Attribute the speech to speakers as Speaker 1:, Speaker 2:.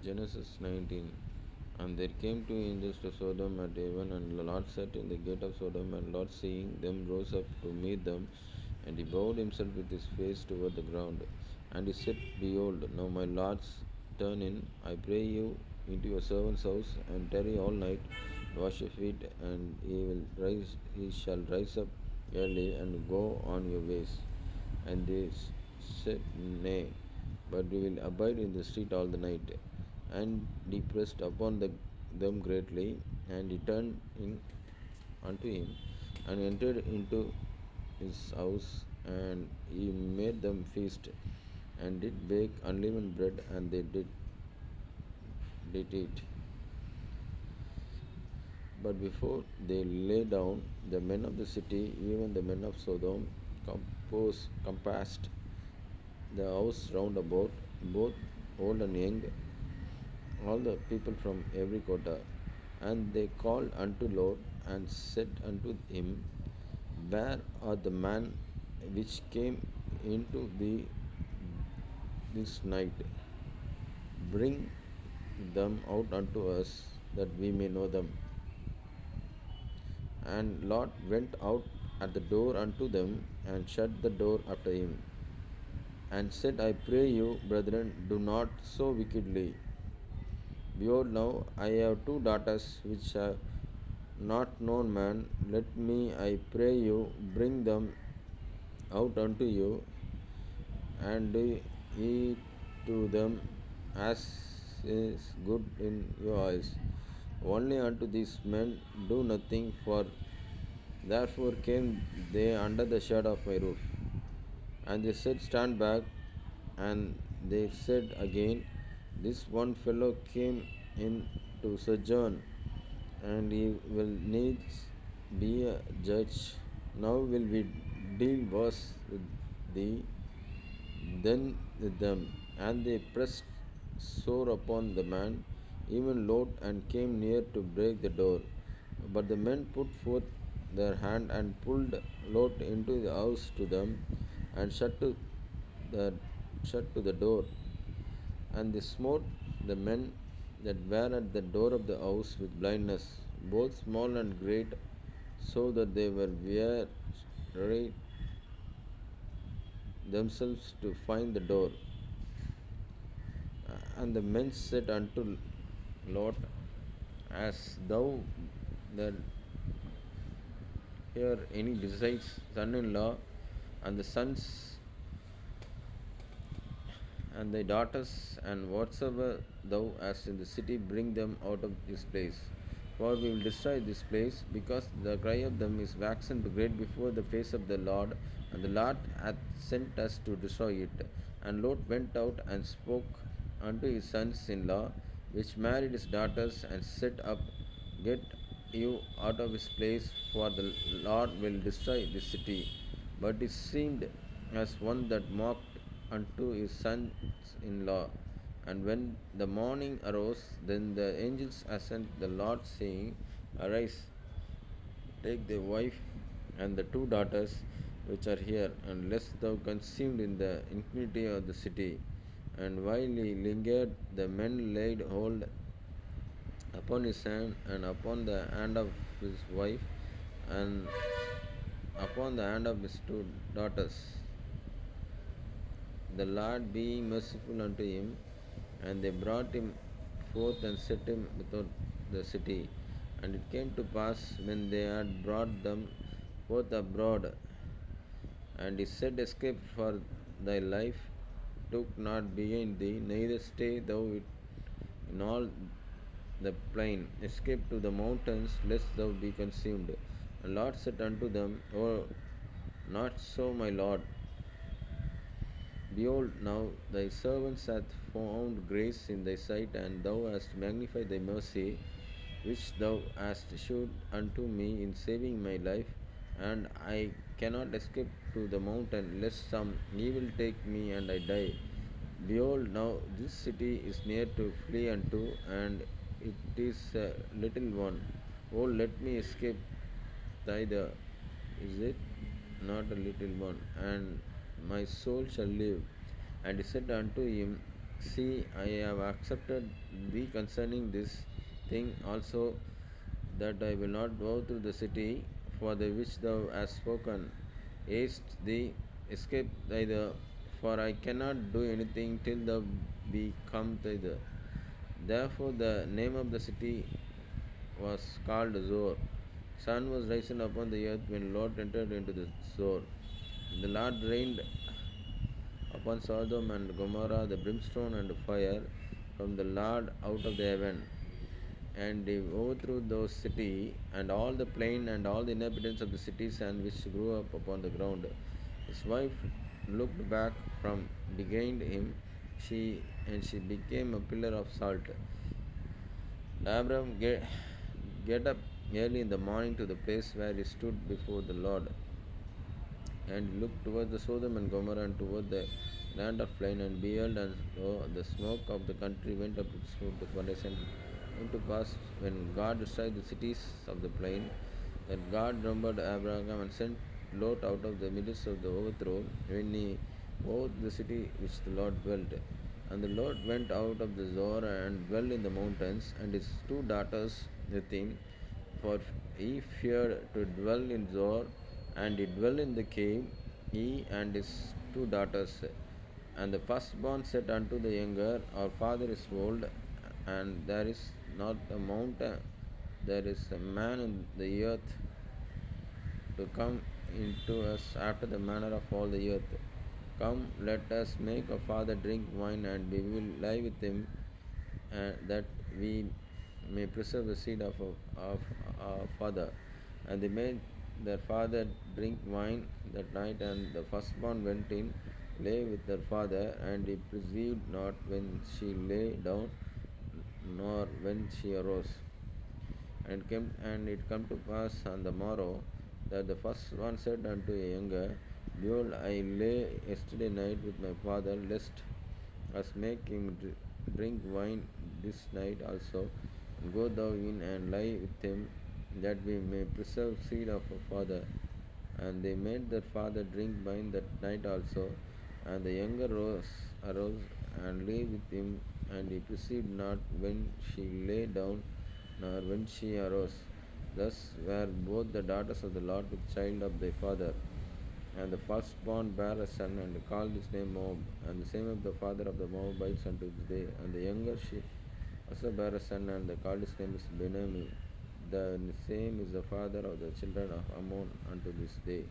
Speaker 1: Genesis 19. And there came two angels to Sodom at even, and Lot sat in the gate of Sodom, and Lot, seeing them, rose up to meet them, and he bowed himself with his face toward the ground. And he said, Behold, now my lords, turn in, I pray you, into your servant's house, and tarry all night, and wash your feet, and he shall rise up early, and go on your ways. And they said, Nay, but we will abide in the street all the night. And he pressed upon them greatly, and he turned in unto him, and entered into his house, and he made them feast, and did bake unleavened bread, and they did eat. But before they lay down, the men of the city, even the men of Sodom, compassed the house round about, both old and young, all the people from every quarter. And they called unto Lot, and said unto him, Where are the men which came into thee this night? Bring them out unto us, that we may know them. And Lot went out at the door unto them, and shut the door after him, and said, I pray you, brethren, do not so wickedly. Behold, now I have two daughters which have not known man. Let me, I pray you, bring them out unto you, and do ye to them as is good in your eyes. Only unto these men do nothing, for therefore came they under the shadow of my roof. And they said, Stand back. And they said again, This one fellow came in to sojourn, and he will needs be a judge. Now will we deal worse with thee than with them. And they pressed sore upon the man, even Lot, and came near to break the door. But the men put forth their hand and pulled Lot into the house to them, and the shut to the door. And they smote the men that were at the door of the house with blindness, both small and great, so that they were weary themselves to find the door. And the men said unto Lot, As thou that here any besides son in law, and the sons and thy daughters, and whatsoever thou hast in the city, bring them out of this place. For we will destroy this place, because the cry of them is waxen great before the face of the Lord, and the Lord hath sent us to destroy it. And Lot went out and spoke unto his sons in law, which married his daughters, and set up, Get you out of this place, for the Lord will destroy this city. But it seemed as one that mocked unto his sons in law. And when the morning arose, then the angels ascended the Lord, saying, Arise, take thy wife and the two daughters which are here, and lest thou consumed in the iniquity of the city. And while he lingered, the men laid hold upon his hand, and upon the hand of his wife, and upon the hand of his two daughters, the Lord being merciful unto him. And they brought him forth and set him without the city. And it came to pass, when they had brought them forth abroad, and he said, Escape for thy life, took not behind thee, neither stay thou in all the plain. Escape to the mountains, lest thou be consumed. And Lord said unto them, Oh, not so, my Lord. Behold, now thy servants hath found grace in thy sight, and thou hast magnified thy mercy, which thou hast shewed unto me in saving my life. And I cannot escape to the mountain, lest some evil take me and I die. Behold, now this city is near to flee unto, and it is a little one. Oh, let me escape thither. Is it not a little one? And my soul shall live. And he said unto him, See, I have accepted thee concerning this thing also, that I will not go through the city for the which thou hast spoken. Haste thee, escape thither, for I cannot do anything till thou be come thither. Therefore the name of the city was called Zor. Sun was risen upon the earth when Lot entered into the Zor. The Lord rained upon Sodom and Gomorrah the brimstone and fire from the Lord out of the heaven, and he overthrew those cities and all the plain and all the inhabitants of the cities and which grew up upon the ground. His wife looked back from behind him, she became a pillar of salt. Abram get up early in the morning to the place where he stood before the Lord, and looked toward the Sodom and Gomorrah and toward the land of plain, and beheld, and lo, the smoke of the country went up to the furnace. And came to pass, when God destroyed the cities of the plain, that God remembered Abraham and sent Lot out of the midst of the overthrow, when he overthrew the city which the Lord dwelt. And the Lord went out of the Zor and dwelt in the mountains, and his two daughters with him, for he feared to dwell in Zor, and he dwelt in the cave, he and his two daughters. And the firstborn said unto the younger, Our father is old, and there is not a mountain, there is a man in the earth to come into us after the manner of all the earth. Come, let us make our father drink wine, and we will lie with him, that we may preserve the seed of our father. And they made their father drink wine that night, and the firstborn went in, lay with their father, and he perceived not when she lay down, nor when she arose. And it came to pass on the morrow that the first one said unto a younger, Behold, I lay yesterday night with my father, lest us make him drink wine this night also, and go thou in and lie with him, that we may preserve seed of our father. And they made their father drink wine that night also, and the younger arose and lay with him, and he perceived not when she lay down, nor when she arose. Thus were both the daughters of the Lord with child of their father. And the firstborn bare a son, and called his name Moab, and the same of the father of the Moabites unto this day. And the younger she also bare a son, and they called his name is Benami. The same is the father of the children of Ammon unto this day.